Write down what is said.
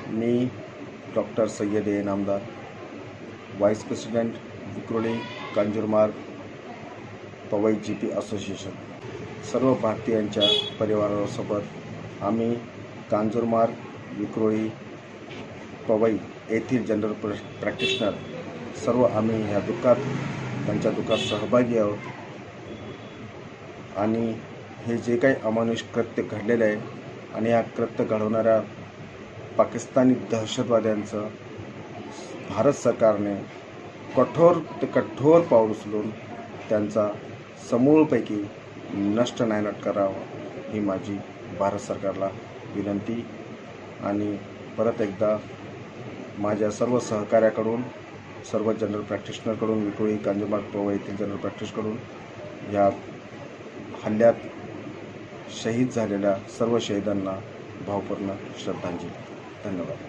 Me doctor Sayyad A Namdar, vice president Vikhroli Kanjurmarg Powai GP association, सर्व भारतीयांच्या परिवारासोबत आम्ही कांजूरमार्ग विक्रोळी पवई येथील जनरल प्रॅक्टिशनर सर्व आम्ही ह्या त्यांच्या दुःखात सहभागी आहोत. आणि हे जे काही अमानुष कृत्य घडलेले आहे आणि या कृत्य घडवणाऱ्या पाकिस्तानी दहशतवाद्यांचं भारत सरकारने कठोर पाऊल उचलून त्यांचा समूळपैकी नष्ट नायनाट करावं ही माझी भारत सरकारला विनंती. आणि परत एकदा माझ्या सर्व सहकार्याकडून, सर्व जनरल प्रॅक्टिशनरकडून, विक्रोळी कांजूरमार्ग पवई येथील जनरल प्रॅक्टिशनरकडून या हल्ल्यात शहीद झालेल्या सर्व शहीदांना भावपूर्ण श्रद्धांजली. धन्यवाद.